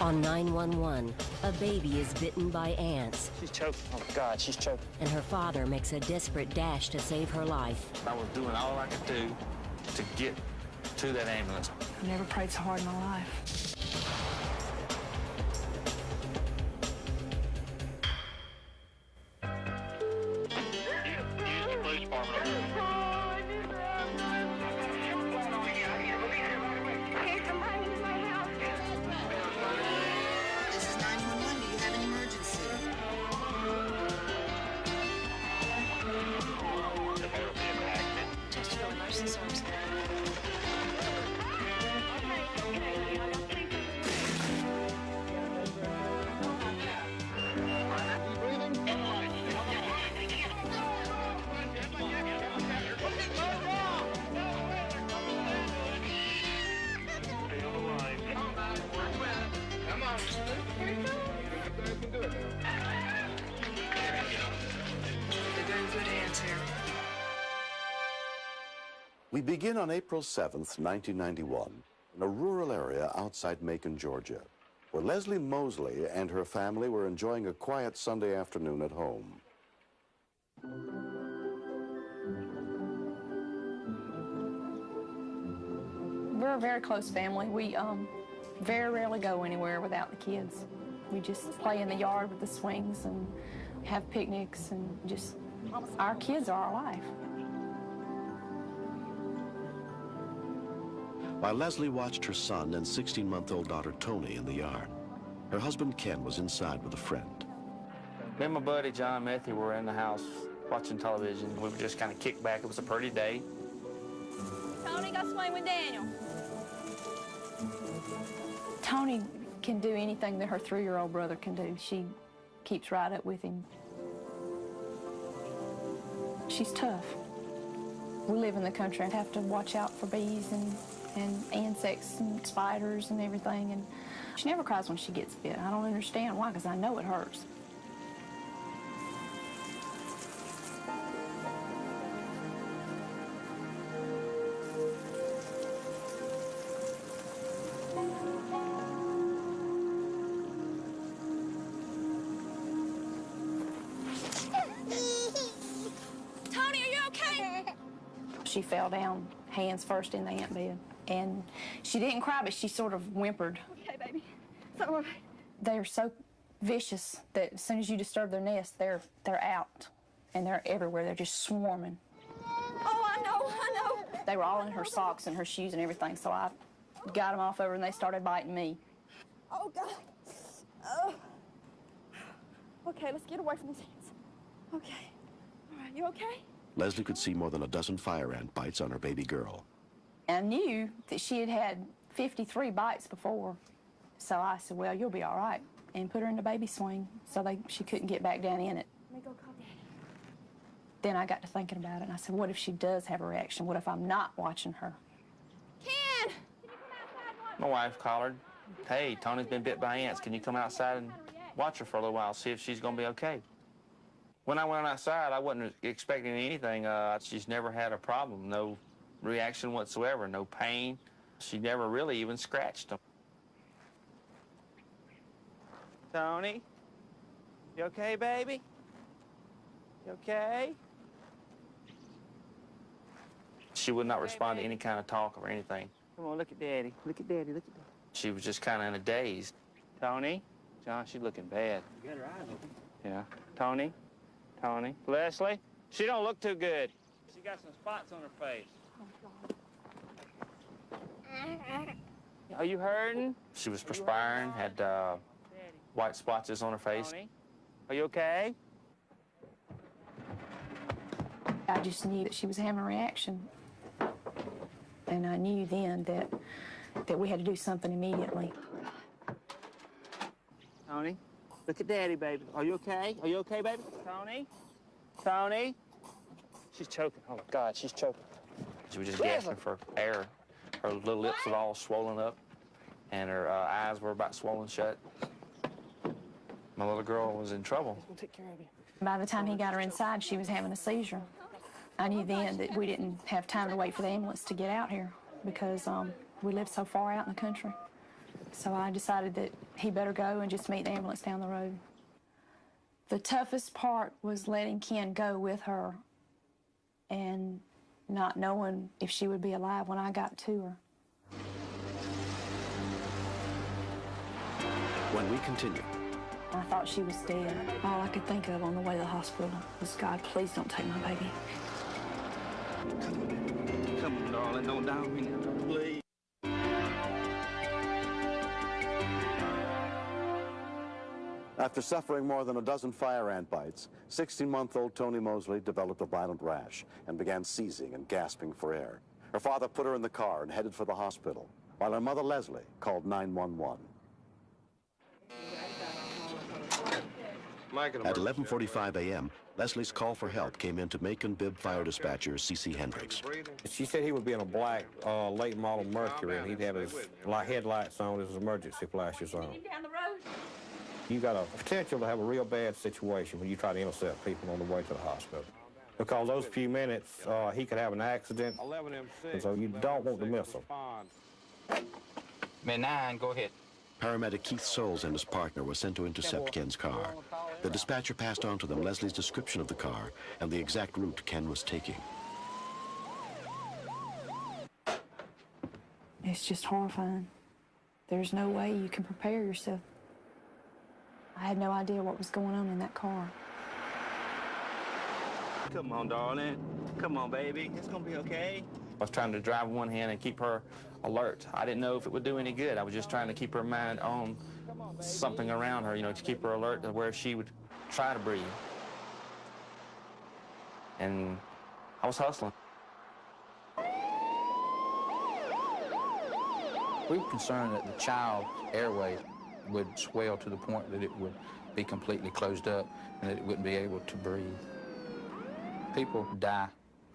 On 911, a baby is bitten by ants. She's choking. Oh, God, she's choking. And her father makes a desperate dash to save her life. I was doing all I could do to get to that ambulance. I've never prayed so hard in my life. We begin on April 7th, 1991, in a rural area outside Macon, Georgia, where Leslie Mosley and her family were enjoying a quiet Sunday afternoon at home. We're a very close family. We very rarely go anywhere without the kids. We just play in the yard with the swings and have picnics, and just, our kids are our life. While Leslie watched her son and 16-month-old daughter Tony in the yard, her husband Ken was inside with a friend. Me and my buddy John and Matthew were in the house watching television. We were just kind of kicked back. It was a pretty day. Tony, go swing with Daniel. Tony can do anything that her 3-year-old brother can do. She keeps right up with him. She's tough. We live in the country and have to watch out for bees and insects and spiders and everything, and she never cries when she gets bit. I don't understand why, because I know it hurts. Tony, are you okay? She fell down, hands first in the ant bed. And she didn't cry, but she sort of whimpered. Okay, baby. So, They're so vicious that as soon as you disturb their nest, they're out. And they're everywhere. They're just swarming. oh, I know. They were all in her socks and her shoes and everything, so I got them off of her and they started biting me. Oh, God. Oh. Okay, let's get away from these ants. Okay. All right, you okay? Leslie could see more than a dozen fire ant bites on her baby girl. I knew that she had had 53 bites before, so I said, well, you'll be all right, and put her in the baby swing so she couldn't get back down in it. Let me go call Daddy. Then I got to thinking about it, and I said, what if she does have a reaction? What if I'm not watching her? Ken! Can you come outside and watch? My wife collared, hey, Tony's been bit by ants. Can you come outside and watch her for a little while, see if she's going to be okay? When I went outside, I wasn't expecting anything. She's never had a problem, no reaction whatsoever, no pain. She never really even scratched them. Tony, you okay, baby? You okay? She would not respond to any kind of talk or anything. Come on, look at Daddy. Look at Daddy, look at Daddy. She was just kind of in a daze. Tony? John, she's looking bad. You got her eyes open. Yeah. Tony? Tony? Leslie? She don't look too good. She got some spots on her face. Are you hurting? She was perspiring, had white splotches on her face. Tony? Are you okay? I just knew that she was having a reaction. And I knew then that we had to do something immediately. Tony, look at Daddy, baby. Are you okay? Are you okay, baby? Tony? Tony? She's choking. Oh, God, she's choking. She was just gasping for air. Her little lips were all swollen up, and her eyes were about swollen shut. My little girl was in trouble. We'll take care of you. By the time he got her inside, she was having a seizure. I knew then that we didn't have time to wait for the ambulance to get out here because we lived so far out in the country. So I decided that he better go and just meet the ambulance down the road. The toughest part was letting Ken go with her and not knowing if she would be alive when I got to her. When we continue. I thought she was dead. All I could think of on the way to the hospital was, God, please don't take my baby. Come on, darling, don't die on me now, please. After suffering more than a dozen fire ant bites, 16-month-old Toni Mosley developed a violent rash and began seizing and gasping for air. Her father put her in the car and headed for the hospital, while her mother, Leslie, called 911. At 11:45 a.m., Leslie's call for help came into Macon Bib Fire Dispatcher C.C. Hendricks. She said he would be in a black late model Mercury, and he'd have his headlights on, his emergency flashes on. You got a potential to have a real bad situation when you try to intercept people on the way to the hospital. Because those few minutes, he could have an accident, and so you don't want to miss him. Man 9, go ahead. Paramedic Keith Souls and his partner were sent to intercept Ken's car. The dispatcher passed on to them Leslie's description of the car and the exact route Ken was taking. It's just horrifying. There's no way you can prepare yourself. I had no idea what was going on in that car. Come on, darling. Come on, baby. It's gonna be okay. I was trying to drive one hand and keep her alert. I didn't know if it would do any good. I was just trying to keep her mind on something around her, you know, to keep her alert to where she would try to breathe. And I was hustling. We were concerned that the child's airway would swell to the point that it would be completely closed up and that it wouldn't be able to breathe. People die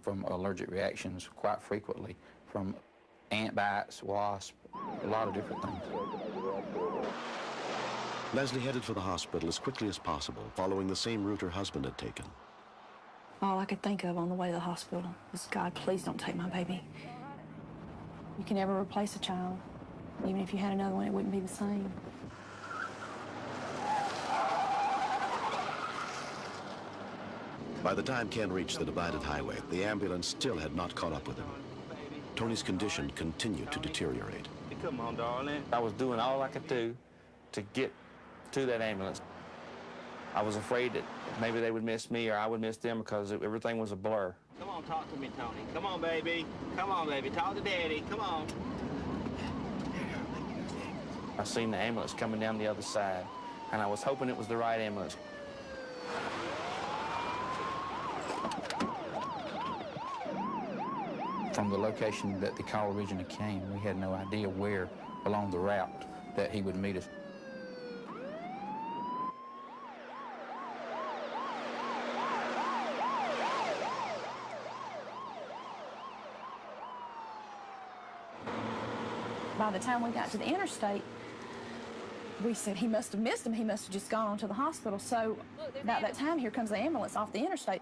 from allergic reactions quite frequently, from ant bites, wasps, a lot of different things. Leslie headed for the hospital as quickly as possible, following the same route her husband had taken. All I could think of on the way to the hospital was, God, please don't take my baby. You can never replace a child. Even if you had another one, it wouldn't be the same. By the time Ken reached the divided highway, the ambulance still had not caught up with him. Tony's condition continued to deteriorate. Come on, darling. I was doing all I could do to get to that ambulance. I was afraid that maybe they would miss me or I would miss them because everything was a blur. Come on, talk to me, Tony. Come on, baby. Come on, baby. Talk to Daddy. Come on. I seen the ambulance coming down the other side, and I was hoping it was the right ambulance. From the location that the call originally came, we had no idea where along the route that he would meet us. By the time we got to the interstate, we said he must have missed him. He must have just gone on to the hospital. So about that time, here comes the ambulance off the interstate.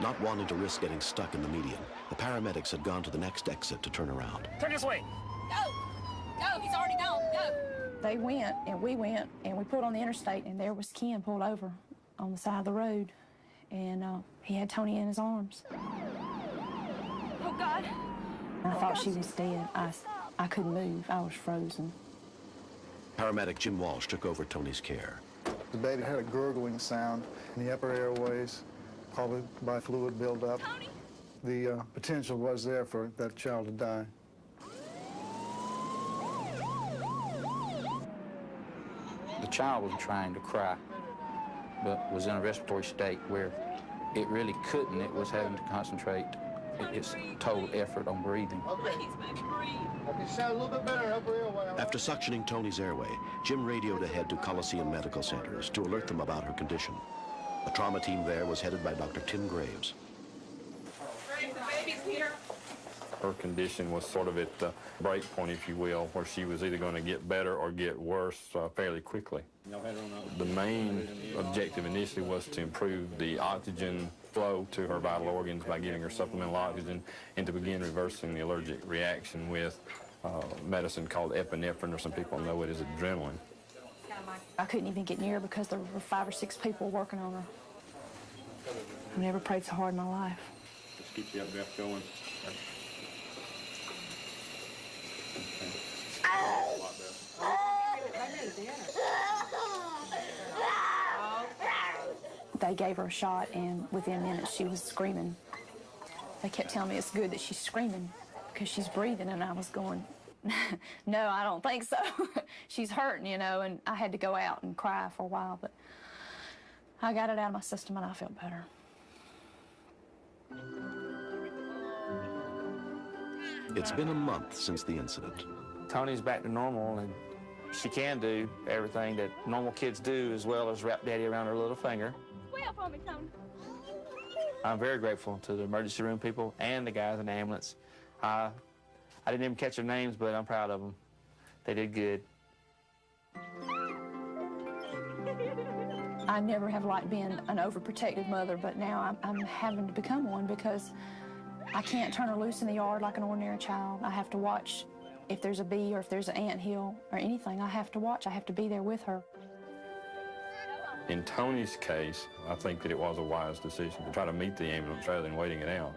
Not wanting to risk getting stuck in the median, the paramedics had gone to the next exit to turn around. Turn this way. Go! Go! He's already gone. Go! They went, and we pulled on the interstate, and there was Ken pulled over on the side of the road, and he had Tony in his arms. Oh, God. I thought she was dead. I couldn't move. I was frozen. Paramedic Jim Walsh took over Tony's care. The baby had a gurgling sound in the upper airways, probably by fluid buildup. Tony? The potential was there for that child to die. The child was trying to cry, but was in a respiratory state where it really couldn't. It was having to concentrate its total effort on breathing. Please, baby, breathe. Okay, sound a little bit better upper airway. After suctioning Tony's airway, Jim radioed ahead to Coliseum Medical Centers to alert them about her condition. The trauma team there was headed by Dr. Tim Graves. Graves, the baby's here. Her condition was sort of at the break point, if you will, where she was either going to get better or get worse fairly quickly. The main objective initially was to improve the oxygen flow to her vital organs by giving her supplemental oxygen and to begin reversing the allergic reaction with medicine called epinephrine, or some people know it as adrenaline. I couldn't even get near her because there were 5 or 6 people working on her. I've never prayed so hard in my life. Just keep the updraft going. They gave her a shot, and within minutes she was screaming. They kept telling me it's good that she's screaming because she's breathing, and I was going, no, I don't think so. She's hurting, you know, and I had to go out and cry for a while, but I got it out of my system and I felt better. It's been a month since the incident. Tony's back to normal, and she can do everything that normal kids do, as well as wrap Daddy around her little finger. Squeal for me, Tony. I'm very grateful to the emergency room people and the guys in the ambulance. I didn't even catch their names, but I'm proud of them. They did good. I never have liked being an overprotective mother, but now I'm having to become one because I can't turn her loose in the yard like an ordinary child. I have to watch if there's a bee or if there's an anthill or anything. I have to watch. I have to be there with her. In Tony's case, I think that it was a wise decision to try to meet the ambulance rather than waiting it out.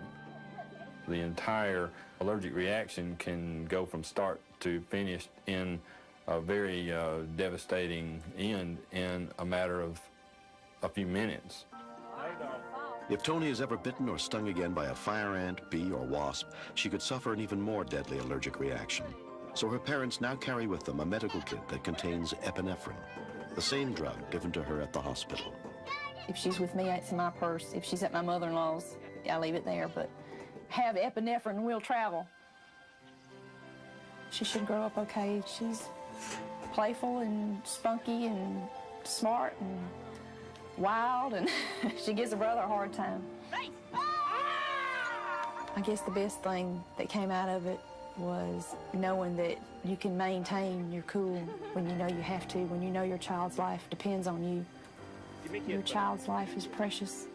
The entire allergic reaction can go from start to finish in a very devastating end in a matter of a few minutes. If Tony is ever bitten or stung again by a fire ant, bee, or wasp, she could suffer an even more deadly allergic reaction. So her parents now carry with them a medical kit that contains epinephrine, the same drug given to her at the hospital. If she's with me, it's in my purse. If she's at my mother-in-law's, I leave it there, but have epinephrine and we'll travel. She should grow up okay. She's playful and spunky and smart and wild, and she gives her brother a hard time. I guess the best thing that came out of it was knowing that you can maintain your cool when you know you have to, when you know your child's life depends on you. Your child's life is precious.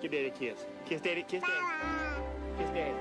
Give Daddy a kiss. Kiss Daddy, kiss Daddy. Kiss Daddy.